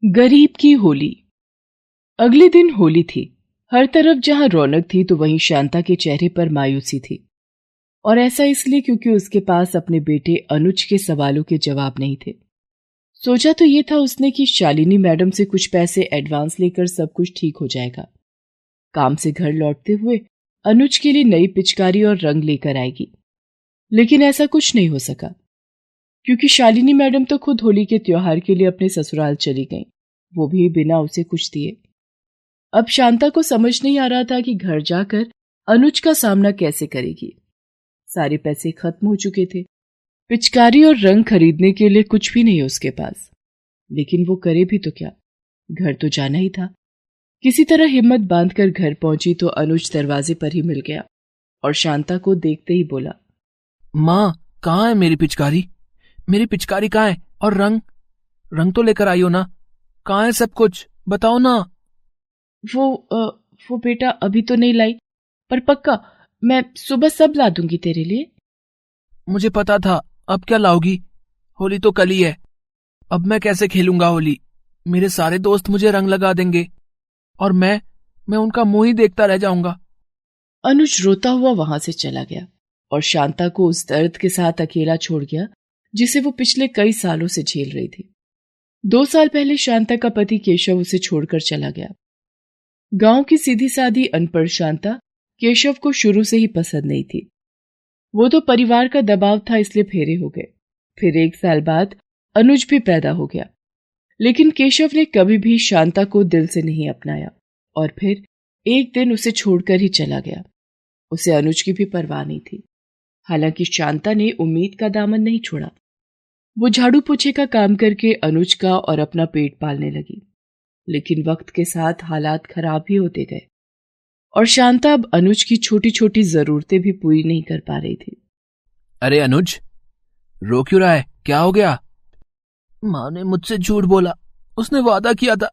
गरीब की होली। अगले दिन होली थी। हर तरफ जहां रौनक थी तो वहीं शांता के चेहरे पर मायूसी थी। और ऐसा इसलिए क्योंकि उसके पास अपने बेटे अनुज के सवालों के जवाब नहीं थे। सोचा तो ये था उसने कि शालिनी मैडम से कुछ पैसे एडवांस लेकर सब कुछ ठीक हो जाएगा। काम से घर लौटते हुए अनुज के लिए नई पिचकारी और रंग लेकर आएगी। लेकिन ऐसा कुछ नहीं हो सका, क्योंकि शालिनी मैडम तो खुद होली के त्योहार के लिए अपने ससुराल चली गईं, वो भी बिना उसे कुछ दिए। अब शांता को समझ नहीं आ रहा था कि घर जाकर अनुज का सामना कैसे करेगी। सारे पैसे खत्म हो चुके थे। पिचकारी और रंग खरीदने के लिए कुछ भी नहीं उसके पास। लेकिन वो करे भी तो क्या, घर तो जाना ही था। किसी तरह हिम्मत बांधकर घर पहुंची तो अनुज दरवाजे पर ही मिल गया और शांता को देखते ही बोला, माँ, कहाँ है मेरी पिचकारी? मेरी पिचकारी कहाँ है? और रंग रंग तो लेकर आई हो ना? कहाँ है सब कुछ? बताओ ना। वो बेटा अभी तो नहीं लाई, पर पक्का मैं सुबह सब ला दूंगी तेरे लिए। मुझे पता था। अब क्या लाओगी? होली तो कल ही है। अब मैं कैसे खेलूंगा होली? मेरे सारे दोस्त मुझे रंग लगा देंगे और मैं उनका मुंह ही देखता रह जाऊंगा। अनुज रोता हुआ वहां से चला गया और शांता को उस दर्द के साथ अकेला छोड़ गया जिसे वो पिछले कई सालों से झेल रही थी। 2 साल पहले शांता का पति केशव उसे छोड़कर चला गया। गांव की सीधी सादी अनपढ़ शांता केशव को शुरू से ही पसंद नहीं थी। वो तो परिवार का दबाव था इसलिए फेरे हो गए। फिर 1 साल बाद अनुज भी पैदा हो गया। लेकिन केशव ने कभी भी शांता को दिल से नहीं अपनाया और फिर एक दिन उसे छोड़कर ही चला गया। उसे अनुज की भी परवाह नहीं थी। हालांकि शांता ने उम्मीद का दामन नहीं छोड़ा। वो झाड़ू पोछे का काम करके अनुज का और अपना पेट पालने लगी। लेकिन वक्त के साथ हालात खराब ही होते गए और शांता अब अनुज की छोटी छोटी जरूरतें भी पूरी नहीं कर पा रही थी। अरे अनुज, रो क्यों रहा है? क्या हो गया? माँ ने मुझसे झूठ बोला। उसने वादा किया था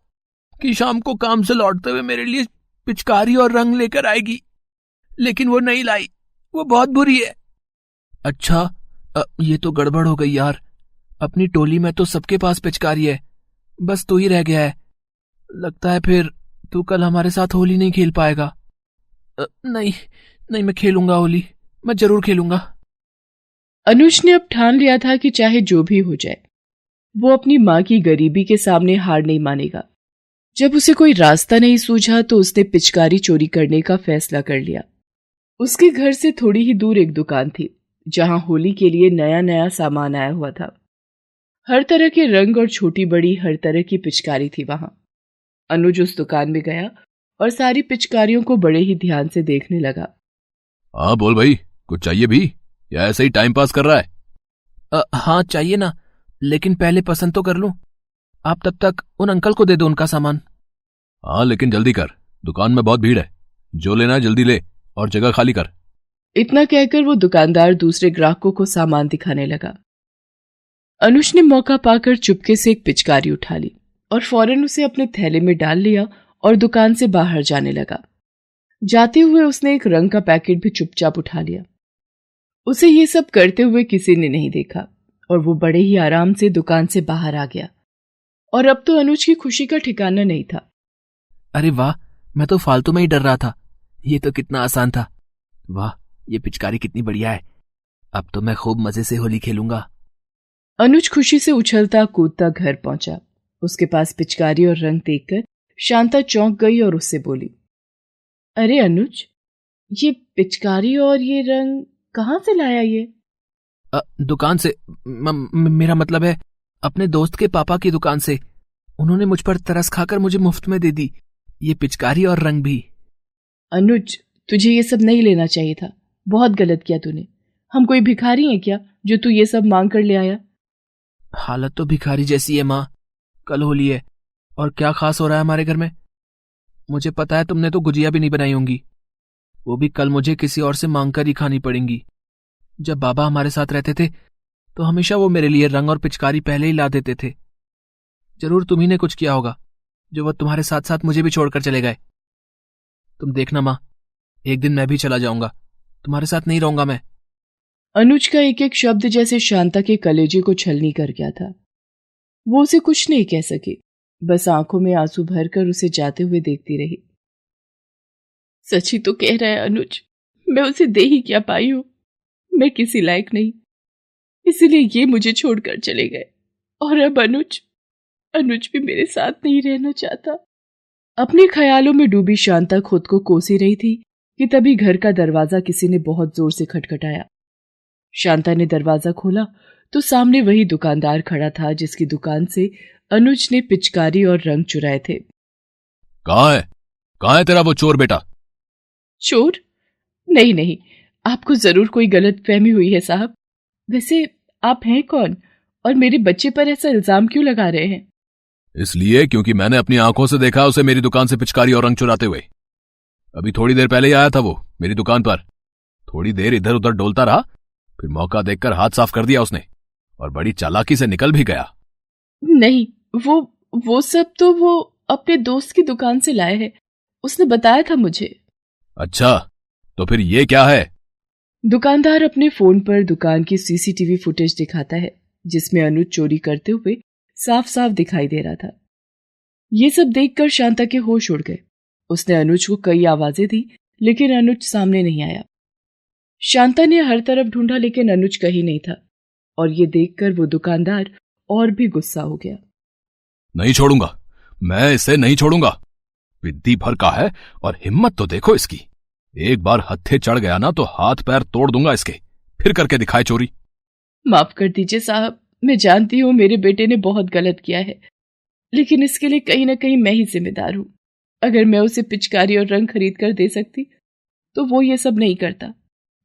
कि शाम को काम से लौटते हुए मेरे लिए पिचकारी और रंग लेकर आएगी, लेकिन वो नहीं लाई। वो बहुत बुरी है। अच्छा, ये तो गड़बड़ हो गई यार। अपनी टोली में तो सबके पास पिचकारी है, बस तू ही रह गया है। लगता है फिर तू कल हमारे साथ होली नहीं खेल पाएगा। नहीं नहीं, मैं खेलूंगा होली। मैं जरूर खेलूंगा। अनुज ने अब ठान लिया था कि चाहे जो भी हो जाए वो अपनी मां की गरीबी के सामने हार नहीं मानेगा। जब उसे कोई रास्ता नहीं सूझा तो उसने पिचकारी चोरी करने का फैसला कर लिया। उसके घर से थोड़ी ही दूर एक दुकान थी जहां होली के लिए नया नया सामान आया हुआ था। हर तरह के रंग और छोटी बड़ी हर तरह की पिचकारी थी वहां। अनुज उस दुकान में गया और सारी पिचकारियों को बड़े ही ध्यान से देखने लगा। हाँ बोल भाई, कुछ चाहिए भी या ऐसे ही टाइम पास कर रहा है? हाँ चाहिए ना, लेकिन पहले पसंद तो कर लूं। आप तब तक उन अंकल को दे दो उनका सामान। हाँ लेकिन जल्दी कर, दुकान में बहुत भीड़ है। जो लेना है जल्दी ले और जगह खाली कर। इतना कहकर वो दुकानदार दूसरे ग्राहकों को सामान दिखाने लगा। अनुज ने मौका पाकर चुपके से एक पिचकारी उठा ली और फौरन उसे अपने थैले में डाल लिया और दुकान से बाहर जाने लगा। जाते हुए उसने एक रंग का पैकेट भी चुपचाप उठा लिया। उसे ये सब करते हुए किसी ने नहीं देखा और वो बड़े ही आराम से दुकान से बाहर आ गया। और अब तो अनुज की खुशी का ठिकाना नहीं था। अरे वाह, मैं तो फालतू में ही डर रहा था। ये तो कितना आसान था। वाह, ये पिचकारी कितनी बढ़िया है। अब तो मैं खूब मजे से होली खेलूंगा। अनुज खुशी से उछलता कूदता घर पहुंचा। उसके पास पिचकारी और रंग देखकर शांता चौंक गई और उससे बोली, अरे अनुज, ये पिचकारी और ये रंग कहाँ से लाया ये? दुकान से। मेरा मतलब है अपने दोस्त के पापा की दुकान से। उन्होंने मुझ पर तरस खाकर मुझे मुफ्त में दे दी, ये पिचकारी और रंग भी। अनुज, तुझे ये सब नहीं लेना चाहिए था। बहुत गलत किया तूने। हम कोई भिखारी हैं क्या जो तू ये सब मांग कर ले आया? हालत तो भिखारी जैसी है माँ। कल होली है और क्या खास हो रहा है हमारे घर में? मुझे पता है तुमने तो गुजिया भी नहीं बनाई होंगी। वो भी कल मुझे किसी और से मांग कर ही खानी पड़ेंगी। जब बाबा हमारे साथ रहते थे तो हमेशा वो मेरे लिए रंग और पिचकारी पहले ही ला देते थे। जरूर तुम्ही ने कुछ किया होगा जो वो तुम्हारे साथ साथ मुझे भी छोड़कर चले गए। तुम देखना माँ, एक दिन मैं भी चला जाऊंगा। तुम्हारे साथ नहीं रहूंगा मैं। अनुज का एक एक शब्द जैसे शांता के कलेजे को छलनी कर गया था। वो उसे कुछ नहीं कह सकी। बस आंखों में आंसू भरकर उसे जाते हुए देखती रही। सच ही तो कह रहा है अनुज, मैं उसे दे ही क्या पाई हूं। मैं किसी लायक नहीं, इसीलिए ये मुझे छोड़कर चले गए। और अब अनुज भी मेरे साथ नहीं रहना चाहता। अपने ख्यालों में डूबी शांता खुद को कोसी रही थी कि तभी घर का दरवाजा किसी ने बहुत जोर से खटखटाया। शांता ने दरवाजा खोला तो सामने वही दुकानदार खड़ा था जिसकी दुकान से अनुज ने पिचकारी और रंग चुराए थे। कहाँ है तेरा वो चोर बेटा? चोर? नहीं, आपको जरूर कोई गलत फहमी हुई है साहब। वैसे आप हैं कौन और मेरे बच्चे पर ऐसा इल्जाम क्यों लगा रहे हैं? इसलिए क्योंकि मैंने अपनी आंखों से देखा उसे मेरी दुकान से पिचकारी और रंग चुराते हुए। अभी थोड़ी देर पहले ही आया था वो मेरी दुकान पर। थोड़ी देर इधर उधर डोलता रहा, फिर मौका देखकर हाथ साफ कर दिया उसने और बड़ी चालाकी से निकल भी गया। नहीं, वो सब तो वो अपने दोस्त की दुकान से लाए हैं, उसने बताया था मुझे। अच्छा, तो फिर ये क्या है? दुकानदार अपने फोन पर दुकान की सीसीटीवी फुटेज दिखाता है जिसमें अनुज चोरी करते हुए साफ साफ दिखाई दे रहा था। ये सब देखकर शांता के होश उड़ गए। उसने अनुज को कई आवाजें दी लेकिन अनुज सामने नहीं आया। शांता ने हर तरफ ढूंढा लेकिन अनुज कहीं नहीं था और ये देखकर वो दुकानदार और भी गुस्सा हो गया। नहीं छोड़ूंगा, मैं इसे नहीं छोड़ूंगा। विद्दी भर का है और हिम्मत तो देखो इसकी। एक बार हत्थे चढ़ गया ना तो हाथ पैर तोड़ दूंगा इसके, फिर करके दिखाए चोरी। माफ कर दीजिए साहब, मैं जानती हूँ मेरे बेटे ने बहुत गलत किया है, लेकिन इसके लिए कहीं ना कहीं मैं ही जिम्मेदार हूँ। अगर मैं उसे पिचकारी और रंग खरीद कर दे सकती तो वो ये सब नहीं करता।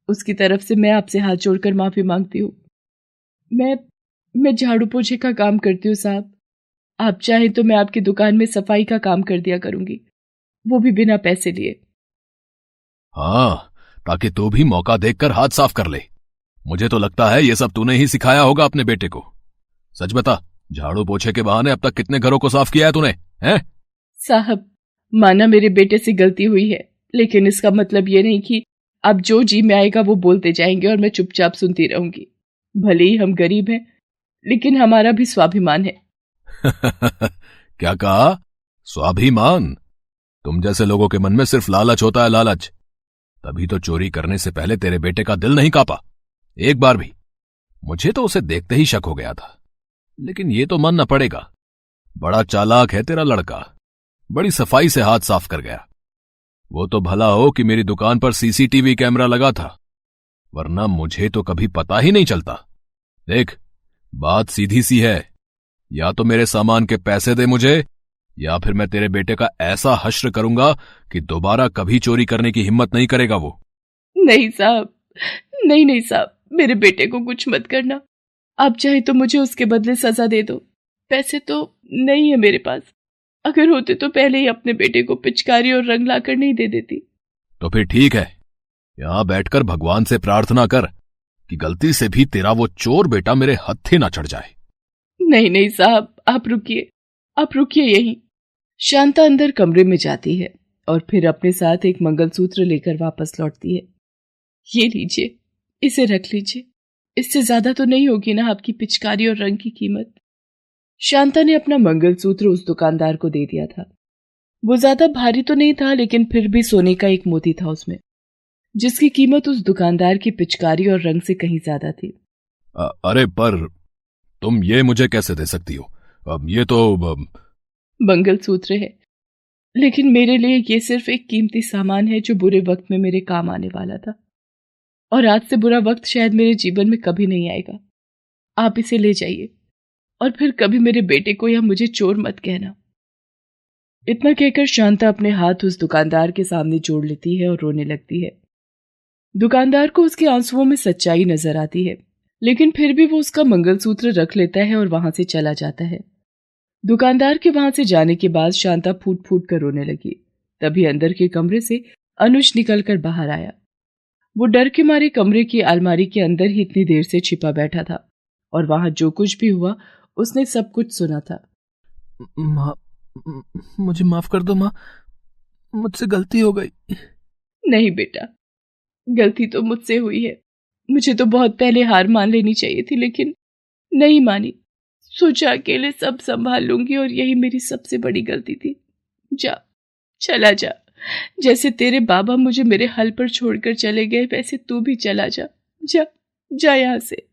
उसकी तरफ से मैं आपसे हाथ जोड़कर माफी मांगती हूँ। मैं झाड़ू पोछे का काम करती हूँ साहब। आप चाहें तो मैं आपकी दुकान में सफाई का काम कर दिया करूंगी, वो भी बिना पैसे लिए। हाँ, ताकि तू भी मौका देखकर हाथ साफ कर ले। मुझे तो लगता है ये सब तूने ही सिखाया होगा अपने बेटे को। सच बता, झाड़ू पोछे के बहाने अब तक कितने घरों को साफ किया है तूने? हैं? साहब, माना मेरे बेटे से गलती हुई है, लेकिन इसका मतलब ये नहीं कि आप जो जी में आएगा वो बोलते जाएंगे और मैं चुपचाप सुनती रहूंगी। भले ही हम गरीब हैं, लेकिन हमारा भी स्वाभिमान है। क्या कहा? स्वाभिमान? तुम जैसे लोगों के मन में सिर्फ लालच होता है, लालच। तभी तो चोरी करने से पहले तेरे बेटे का दिल नहीं कांपा एक बार भी। मुझे तो उसे देखते ही शक हो गया था, लेकिन ये तो मानना पड़ेगा, बड़ा चालाक है तेरा लड़का। बड़ी सफाई से हाथ साफ कर गया। वो तो भला हो कि मेरी दुकान पर सीसीटीवी कैमरा लगा था, वरना मुझे तो कभी पता ही नहीं चलता। देख, बात सीधी सी है, या तो मेरे सामान के पैसे दे मुझे, या फिर मैं तेरे बेटे का ऐसा हश्र करूंगा कि दोबारा कभी चोरी करने की हिम्मत नहीं करेगा वो। नहीं साहब, नहीं साहब, मेरे बेटे को कुछ मत करना। आप चाहे तो मुझे उसके बदले सजा दे दो। पैसे तो नहीं है मेरे पास, अगर होते तो पहले ही अपने बेटे को पिचकारी और रंग लाकर नहीं दे देती। तो फिर ठीक है, यहां बैठकर भगवान से प्रार्थना कर कि गलती से भी तेरा वो चोर बेटा मेरे हत्थे ना चढ़ जाए। नहीं साहब, आप रुकिए यहीं। शांता अंदर कमरे में जाती है और फिर अपने साथ एक मंगलसूत्र लेकर वापस लौटती है। ये लीजिए, इसे रख लीजिए, इससे ज्यादा तो नहीं होगी ना आपकी पिचकारी और रंग की कीमत। शांता ने अपना मंगलसूत्र उस दुकानदार को दे दिया था। वो ज्यादा भारी तो नहीं था, लेकिन फिर भी सोने का एक मोती था उसमें, जिसकी कीमत उस दुकानदार की पिचकारी और रंग से कहीं ज्यादा थी। अरे पर तुम ये मुझे कैसे दे सकती हो? अब ये तो मंगलसूत्र है, लेकिन मेरे लिए ये सिर्फ एक कीमती सामान है जो बुरे वक्त में मेरे काम आने वाला था, और आज से बुरा वक्त शायद मेरे जीवन में कभी नहीं आएगा। आप इसे ले जाइए और फिर कभी मेरे बेटे को या मुझे चोर मत कहना। इतना कहकर शांता अपने हाथ उस दुकानदार के सामने जोड़ लेती है और रोने लगती है। दुकानदार को उसके आंसुओं में सच्चाई नजर आती है, लेकिन फिर भी वो उसका मंगलसूत्र रख लेता है और वहां से चला जाता है। दुकानदार के वहां से जाने के बाद शांता फूट फूट कर रोने लगी। तभी अंदर के कमरे से अनुज निकलकर बाहर आया। वो डर के मारे कमरे की अलमारी के अंदर ही इतनी देर से छिपा बैठा था और वहां जो कुछ भी हुआ उसने सब कुछ सुना था। मुझे माफ कर दो माँ, मुझसे गलती हो गई। नहीं बेटा, गलती तो मुझसे हुई है। मुझे तो बहुत पहले हार मान लेनी चाहिए थी, लेकिन नहीं मानी। सोचा अकेले सब संभाल लूंगी और यही मेरी सबसे बड़ी गलती थी। जा, चला जा। जैसे तेरे बाबा मुझे मेरे हल पर छोड़कर चले गए वैसे तू भी चला जा। जा, जा यहाँ से।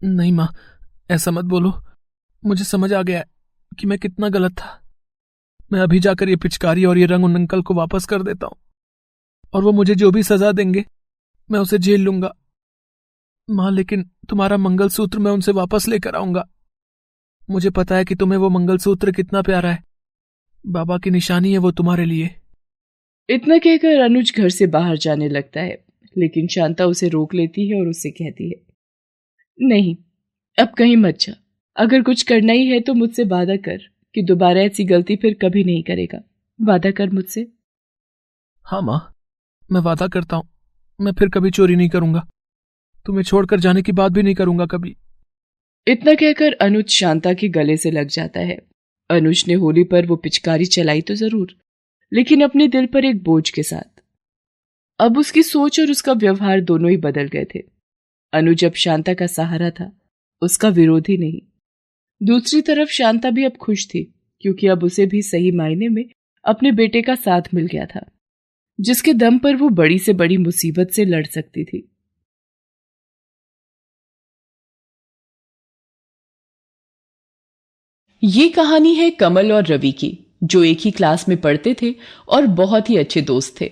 नहीं माँ, ऐसा मत बोलो। मुझे समझ आ गया है कि मैं कितना गलत था। मैं अभी जाकर ये पिचकारी और ये रंग उन अंकल को वापस कर देता हूँ और वो मुझे जो भी सजा देंगे मैं उसे झेल लूंगा। माँ, लेकिन तुम्हारा मंगलसूत्र मैं उनसे वापस लेकर आऊंगा। मुझे पता है कि तुम्हें वो मंगलसूत्र कितना प्यारा है। बाबा की निशानी है वो तुम्हारे लिए। इतना कहकर अनुज घर से बाहर जाने लगता है, लेकिन शांता उसे रोक लेती है और उससे कहती है, नहीं, अब कहीं मत जा। अगर कुछ करना ही है तो मुझसे वादा कर कि दोबारा ऐसी गलती फिर कभी नहीं करेगा। वादा कर मुझसे। हाँ माँ, मैं वादा करता हूँ, मैं फिर कभी चोरी नहीं करूंगा। तुम्हें छोड़कर जाने की बात भी नहीं करूंगा कभी। इतना कहकर अनुज शांता के गले से लग जाता है। अनुज ने होली पर वो पिचकारी चलाई तो जरूर, लेकिन अपने दिल पर एक बोझ के साथ। अब उसकी सोच और उसका व्यवहार दोनों ही बदल गए थे। अनुज अब शांता का सहारा था, उसका विरोधी नहीं। दूसरी तरफ शांता भी अब खुश थी, क्योंकि अब उसे भी सही मायने में अपने बेटे का साथ मिल गया था, जिसके दम पर वो बड़ी से बड़ी मुसीबत से लड़ सकती थी। ये कहानी है कमल और रवि की, जो एक ही क्लास में पढ़ते थे और बहुत ही अच्छे दोस्त थे।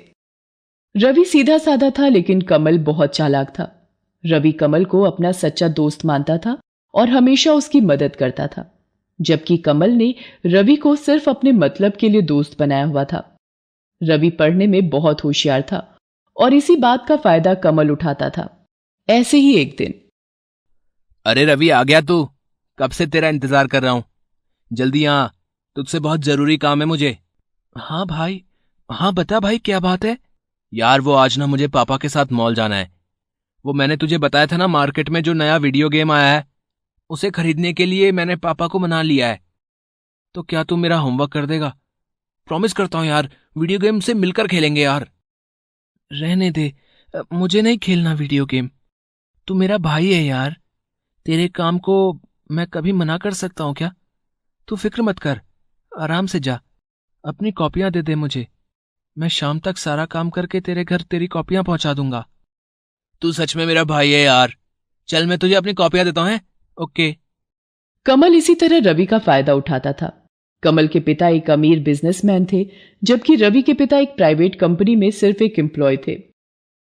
रवि सीधा साधा था, लेकिन कमल बहुत चालाक था। रवि कमल को अपना सच्चा दोस्त मानता था और हमेशा उसकी मदद करता था, जबकि कमल ने रवि को सिर्फ अपने मतलब के लिए दोस्त बनाया हुआ था। रवि पढ़ने में बहुत होशियार था और इसी बात का फायदा कमल उठाता था। ऐसे ही एक दिन, अरे रवि, आ गया तू? कब से तेरा इंतजार कर रहा हूं। जल्दी आ, तुझसे बहुत जरूरी काम है मुझे। हाँ भाई, हाँ बता भाई, क्या बात है? यार वो आज ना मुझे पापा के साथ मॉल जाना है। वो मैंने तुझे बताया था ना, मार्केट में जो नया वीडियो गेम आया है उसे खरीदने के लिए मैंने पापा को मना लिया है। तो क्या तू मेरा होमवर्क कर देगा? प्रॉमिस करता हूँ यार, वीडियो गेम से मिलकर खेलेंगे यार। रहने दे, मुझे नहीं खेलना वीडियो गेम। तू मेरा भाई है यार, तेरे काम को मैं कभी मना कर सकता हूँ क्या? तू फिक्र मत कर, आराम से जा। अपनी कॉपियां दे दे मुझे, मैं शाम तक सारा काम करके तेरे घर तेरी कॉपियां पहुंचा दूंगा। तू सच में मेरा भाई है यार। चल मैं तुझे अपनी कॉपियां देता हूं। ओके। कमल इसी तरह रवि का फायदा उठाता था। कमल के पिता एक अमीर बिजनेसमैन थे, जबकि रवि के पिता एक प्राइवेट कंपनी में सिर्फ एक एम्प्लॉय थे।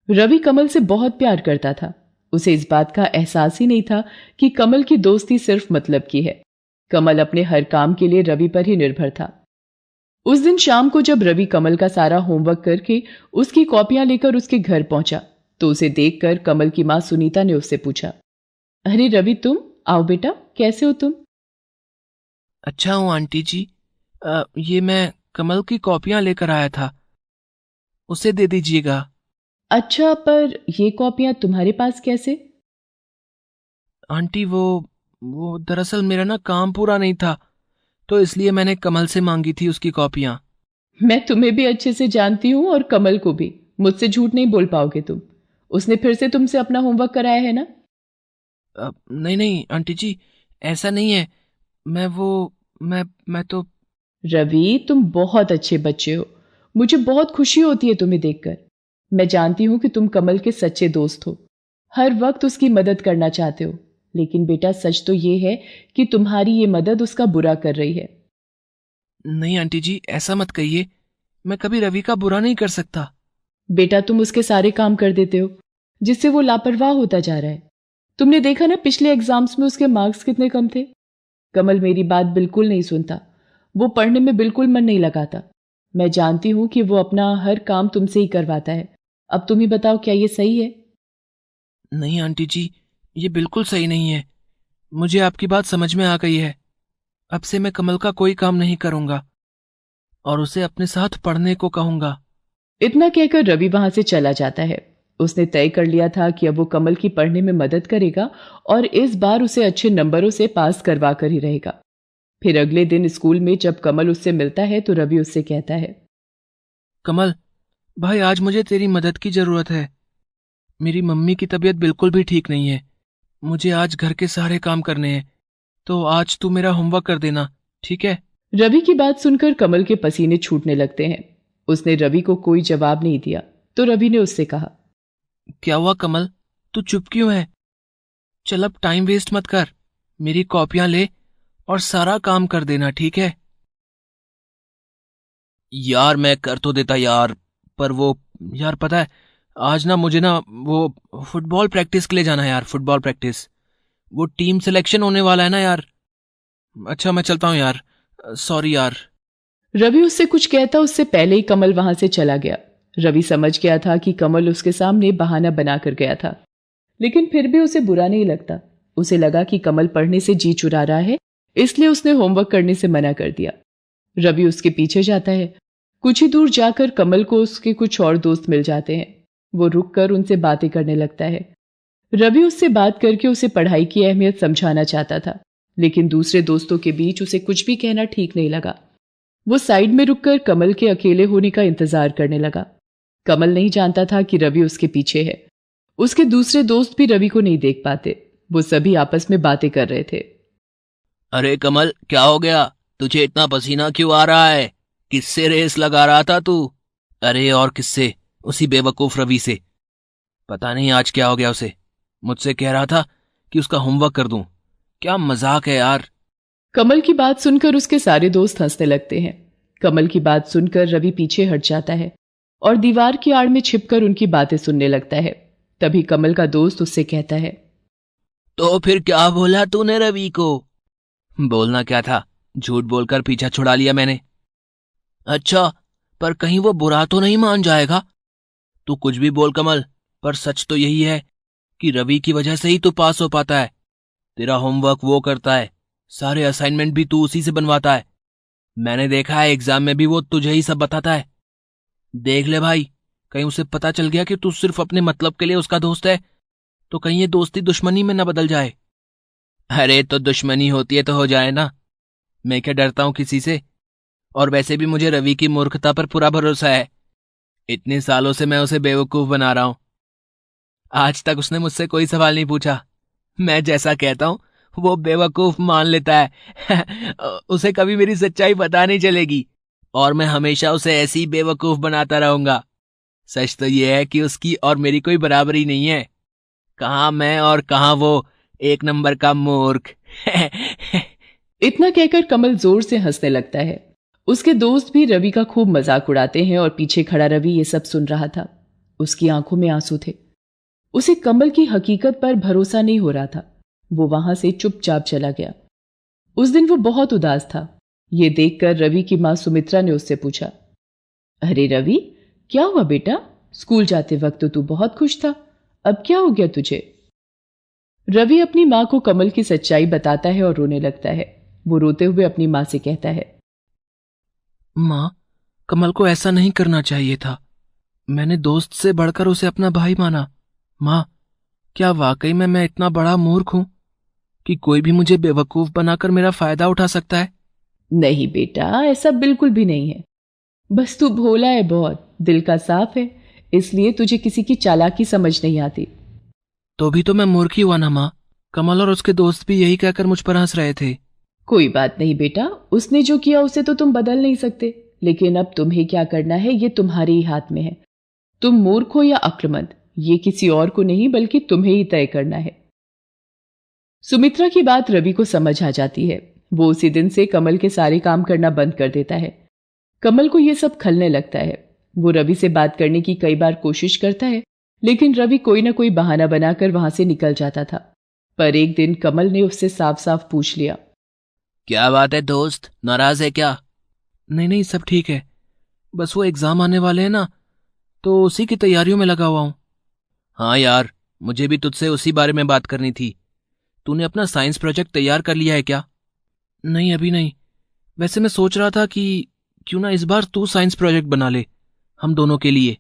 रवि कमल से बहुत प्यार करता था। उसे इस बात का एहसास ही नहीं था कि कमल की दोस्ती सिर्फ मतलब की है। कमल अपने हर काम के लिए रवि पर ही निर्भर था। उस दिन शाम को जब रवि कमल का सारा होमवर्क करके उसकी कॉपियां लेकर उसके घर पहुंचा, तो उसे देखकर कमल की मां सुनीता ने उससे पूछा, अरे रवि, तुम आओ बेटा, कैसे हो तुम? अच्छा हूं आंटी जी। ये मैं कमल की कॉपियां लेकर आया था, उसे दे दीजिएगा। अच्छा, पर ये कॉपियां तुम्हारे पास कैसे? आंटी वो दरअसल मेरा ना काम पूरा नहीं था, तो इसलिए मैंने कमल से मांगी थी उसकी कॉपियां। मैं तुम्हें भी अच्छे से जानती हूं और कमल को भी। मुझसे झूठ नहीं बोल पाओगे तुम। उसने फिर से तुमसे अपना होमवर्क कराया है ना? नहीं नहीं आंटी जी, ऐसा नहीं है। मैं तो। रवि, तुम बहुत अच्छे बच्चे हो। मुझे बहुत खुशी होती है तुम्हें देखकर। मैं जानती हूं कि तुम कमल के सच्चे दोस्त हो, हर वक्त उसकी मदद करना चाहते हो। लेकिन बेटा, सच तो ये है कि तुम्हारी ये मदद उसका बुरा कर रही है। नहीं आंटी जी, ऐसा मत कहिए। मैं कभी रवि का बुरा नहीं कर सकता। बेटा, तुम उसके सारे काम कर देते हो, जिससे वो लापरवाह होता जा रहा है। तुमने देखा ना, पिछले एग्जाम्स में उसके मार्क्स कितने कम थे। कमल मेरी बात बिल्कुल नहीं सुनता। वो पढ़ने में बिल्कुल मन नहीं लगाता। मैं जानती हूं कि वो अपना हर काम तुमसे ही करवाता है। अब तुम ही बताओ, क्या ये सही है? नहीं आंटी जी, ये बिल्कुल सही नहीं है। मुझे आपकी बात समझ में आ गई है। अब से मैं कमल का कोई काम नहीं करूंगा और उसे अपने साथ पढ़ने को कहूंगा। इतना कहकर रवि वहां से चला जाता है। उसने तय कर लिया था कि अब वो कमल की पढ़ने में मदद करेगा और इस बार उसे अच्छे नंबरों से पास करवा कर ही रहेगा। फिर अगले दिन स्कूल में जब कमल उससे मिलता है तो रवि उससे कहता है, कमल भाई, आज मुझे तेरी मदद की जरूरत है। मेरी मम्मी की तबीयत बिल्कुल भी ठीक नहीं है। मुझे आज घर के सारे काम करने हैं। तो आज तू मेरा होमवर्क कर देना, ठीक है? रवि की बात सुनकर कमल के पसीने छूटने लगते हैं। उसने रवि को कोई जवाब नहीं दिया तो रवि ने उससे कहा, क्या हुआ कमल, तू चुप क्यों है? चल अब टाइम वेस्ट मत कर, मेरी कॉपियां ले और सारा काम कर देना, ठीक है? यार मैं कर तो देता यार, पर वो यार पता है आज ना मुझे ना वो फुटबॉल प्रैक्टिस के लिए जाना है यार, फुटबॉल प्रैक्टिस। वो टीम सिलेक्शन होने वाला है ना यार। अच्छा मैं चलता हूँ यार, सॉरी यार। रवि उससे कुछ कहता उससे पहले ही कमल वहां से चला गया। रवि समझ गया था कि कमल उसके सामने बहाना बनाकर गया था, लेकिन फिर भी उसे बुरा नहीं लगता। उसे लगा कि कमल पढ़ने से जी चुरा रहा है, इसलिए उसने होमवर्क करने से मना कर दिया। रवि उसके पीछे जाता है। कुछ ही दूर जाकर कमल को उसके कुछ और दोस्त मिल जाते हैं। वो रुककर उनसे बातें करने लगता है। रवि उससे बात करके उसे पढ़ाई की अहमियत समझाना चाहता था, लेकिन दूसरे दोस्तों के बीच उसे कुछ भी कहना ठीक नहीं लगा। वो साइड में रुककर कमल के अकेले होने का इंतजार करने लगा। कमल नहीं जानता था कि रवि उसके पीछे है। उसके दूसरे दोस्त भी रवि को नहीं देख पाते। वो सभी आपस में बातें कर रहे थे। अरे कमल क्या हो गया, तुझे इतना पसीना क्यों आ रहा है? किससे रेस लगा रहा था तू? अरे और किससे, उसी बेवकूफ रवि से। पता नहीं आज क्या हो गया उसे, मुझसे कह रहा था कि उसका होमवर्क कर दूं। क्या मजाक है यार। कमल की बात सुनकर उसके सारे दोस्त हंसने लगते हैं। कमल की बात सुनकर रवि पीछे हट जाता है और दीवार की आड़ में छिपकर उनकी बातें सुनने लगता है। तभी कमल का दोस्त उससे कहता है, तो फिर क्या बोला तूने रवि को? बोलना क्या था, झूठ बोलकर पीछा छुड़ा लिया मैंने। अच्छा, पर कहीं वो बुरा तो नहीं मान जाएगा? तू कुछ भी बोल कमल, पर सच तो यही है कि रवि की वजह से ही तू पास हो पाता है। तेरा होमवर्क वो करता है, सारे असाइनमेंट भी तू उसी से बनवाता है। मैंने देखा है एग्जाम में भी वो तुझे ही सब बताता है। देख ले भाई, कहीं उसे पता चल गया कि तू सिर्फ अपने मतलब के लिए उसका दोस्त है, तो कहीं ये दोस्ती दुश्मनी में न बदल जाए। अरे तो दुश्मनी होती है तो हो जाए ना, मैं क्या डरता हूं किसी से। और वैसे भी मुझे रवि की मूर्खता पर पूरा भरोसा है। इतने सालों से मैं उसे बेवकूफ बना रहा हूं, आज तक उसने मुझसे कोई सवाल नहीं पूछा। मैं जैसा कहता हूं वो बेवकूफ मान लेता है। उसे कभी मेरी सच्चाई पता नहीं चलेगी और मैं हमेशा उसे ऐसी ही बेवकूफ बनाता रहूंगा। सच तो यह है कि उसकी और मेरी कोई बराबरी नहीं है। कहां मैं और कहां वो, एक नंबर का मूर्ख। इतना कहकर कमल जोर से हंसने लगता है। उसके दोस्त भी रवि का खूब मजाक उड़ाते हैं और पीछे खड़ा रवि ये सब सुन रहा था। उसकी आंखों में आंसू थे। उसे कमल की हकीकत पर भरोसा नहीं हो रहा था। वो वहां से चुपचाप चला गया। उस दिन वो बहुत उदास था। ये देखकर रवि की मां सुमित्रा ने उससे पूछा, अरे रवि, क्या हुआ बेटा? स्कूल जाते वक्त तो तू बहुत खुश था, अब क्या हो गया तुझे? रवि अपनी मां को कमल की सच्चाई बताता है और रोने लगता है। वो रोते हुए अपनी मां से कहता है, मां, कमल को ऐसा नहीं करना चाहिए था। मैंने दोस्त से बढ़कर उसे अपना भाई माना। मां, क्या वाकई में मैं इतना बड़ा मूर्ख हूं कि कोई भी मुझे बेवकूफ बनाकर मेरा फायदा उठा सकता है? नहीं बेटा, ऐसा बिल्कुल भी नहीं है। बस तू भोला है बहुत, दिल का साफ है, इसलिए तुझे किसी की चालाकी समझ नहीं आती। तो भी तो मैं मूर्ख ही हुआ ना मां। कमल और उसके दोस्त भी यही कहकर मुझ पर हंस रहे थे। कोई बात नहीं बेटा, उसने जो किया उसे तो तुम बदल नहीं सकते, लेकिन अब तुम्हें क्या करना है ये तुम्हारे ही हाथ में है। तुम मूर्ख हो या अक्लमंद, ये किसी और को नहीं बल्कि तुम्हें ही तय करना है। सुमित्रा की बात रवि को समझ आ जाती है। वो उसी दिन से कमल के सारे काम करना बंद कर देता है। कमल को यह सब खलने लगता है। वो रवि से बात करने की कई बार कोशिश करता है, लेकिन रवि कोई ना कोई बहाना बनाकर वहां से निकल जाता था। पर एक दिन कमल ने उससे साफ साफ पूछ लिया, क्या बात है दोस्त, नाराज है क्या? नहीं नहीं, सब ठीक है, बस वो एग्जाम आने वाले हैं ना, तो उसी की तैयारियों में लगा हुआ हूं। हाँ यार, मुझे भी तुझसे उसी बारे में बात करनी थी। तूने अपना साइंस प्रोजेक्ट तैयार कर लिया है क्या? नहीं अभी नहीं। वैसे मैं सोच रहा था कि क्यों ना इस बार तू साइंस प्रोजेक्ट बना ले, हम दोनों के लिए।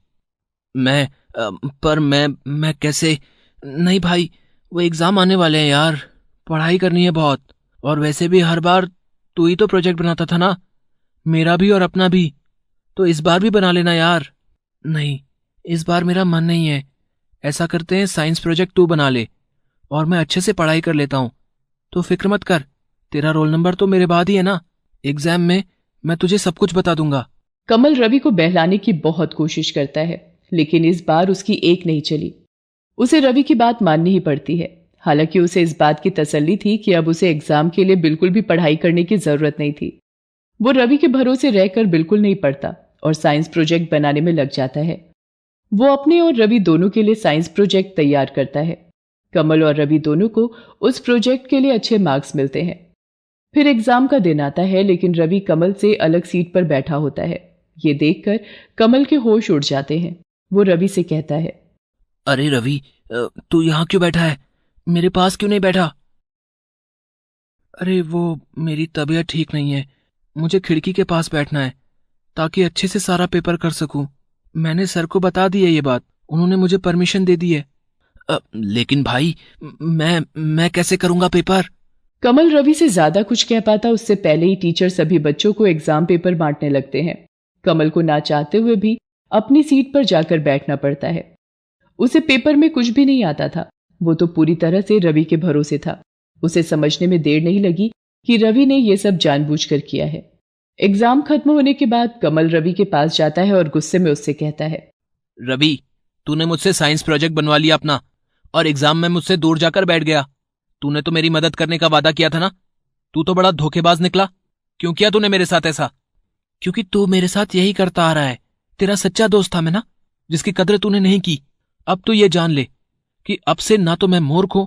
पर मैं कैसे? नहीं भाई, वो एग्जाम आने वाले हैं यार, पढ़ाई करनी है बहुत। और वैसे भी हर बार तू ही तो प्रोजेक्ट बनाता था ना, मेरा भी और अपना भी, तो इस बार भी बना लेना यार। नहीं, इस बार मेरा मन नहीं है। ऐसा करते हैं, साइंस प्रोजेक्ट तू बना ले और मैं अच्छे से पढ़ाई कर लेता हूं, तो फिक्र मत कर, तेरा रोल नंबर तो मेरे बाद ही है ना। एग्जाम में मैं तुझे सब कुछ बता दूंगा। कमल रवि को बहलाने की बहुत कोशिश करता है, लेकिन इस बार उसकी एक नहीं चली। उसे रवि की बात माननी ही पड़ती है। हालांकि उसे इस बात की तसल्ली थी कि अब उसे एग्जाम के लिए बिल्कुल भी पढ़ाई करने की जरूरत नहीं थी। वो रवि के भरोसे रहकर बिल्कुल नहीं पढ़ता और साइंस प्रोजेक्ट बनाने में लग जाता है। वो अपने और रवि दोनों के लिए साइंस प्रोजेक्ट तैयार करता है। कमल और रवि दोनों को उस प्रोजेक्ट के लिए अच्छे मार्क्स मिलते हैं। फिर एग्जाम का दिन आता है, लेकिन रवि कमल से अलग सीट पर बैठा होता है। ये देखकर कमल के होश उड़ जाते हैं। वो रवि से कहता है, अरे रवि, तू यहाँ क्यों बैठा है? मेरे पास क्यों नहीं बैठा? अरे वो मेरी तबीयत ठीक नहीं है, मुझे खिड़की के पास बैठना है ताकि अच्छे से सारा पेपर कर सकूं। मैंने सर को बता दी है ये बात, उन्होंने मुझे परमिशन दे दी है। लेकिन भाई, मैं कैसे करूंगा पेपर? कमल रवि से ज्यादा कुछ कह पाता उससे पहले ही टीचर सभी बच्चों को एग्जाम पेपर बांटने लगते हैं। कमल को ना चाहते हुए भी अपनी सीट पर जाकर बैठना पड़ता है। उसे पेपर में कुछ भी नहीं आता था। वो तो पूरी तरह से रवि के भरोसे था। उसे समझने में देर नहीं लगी कि रवि ने यह सब जानबूझकर किया है। एग्जाम खत्म होने के बाद कमल रवि के पास जाता है और गुस्से में उससे कहता है, रवि, तूने मुझसे साइंस प्रोजेक्ट बनवा लिया अपना और एग्जाम में मुझसे दूर जाकर बैठ गया। तूने तो मेरी मदद करने का वादा किया था ना। तू तो बड़ा धोखेबाज निकला। क्यों किया तूने मेरे साथ ऐसा? क्योंकि तू मेरे साथ यही करता आ रहा है। तेरा सच्चा दोस्त था मैं ना, जिसकी कदर तूने नहीं की। अब तो ये जान ले कि अब से ना तो मैं मूर्ख हूं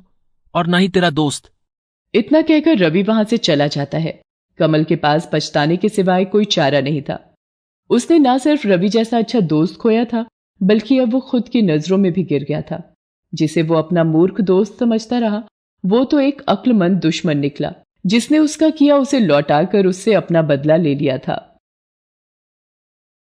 और ना ही तेरा दोस्त। इतना कहकर रवि वहां से चला जाता है। कमल के पास पछताने के सिवाय कोई चारा नहीं था। उसने ना सिर्फ रवि जैसा अच्छा दोस्त खोया था, बल्कि अब वो खुद की नजरों में भी गिर गया था। जिसे वो अपना मूर्ख दोस्त समझता रहा, वो तो एक अक्लमंद दुश्मन निकला, जिसने उसका किया उसे लौटाकर उससे अपना बदला ले लिया था।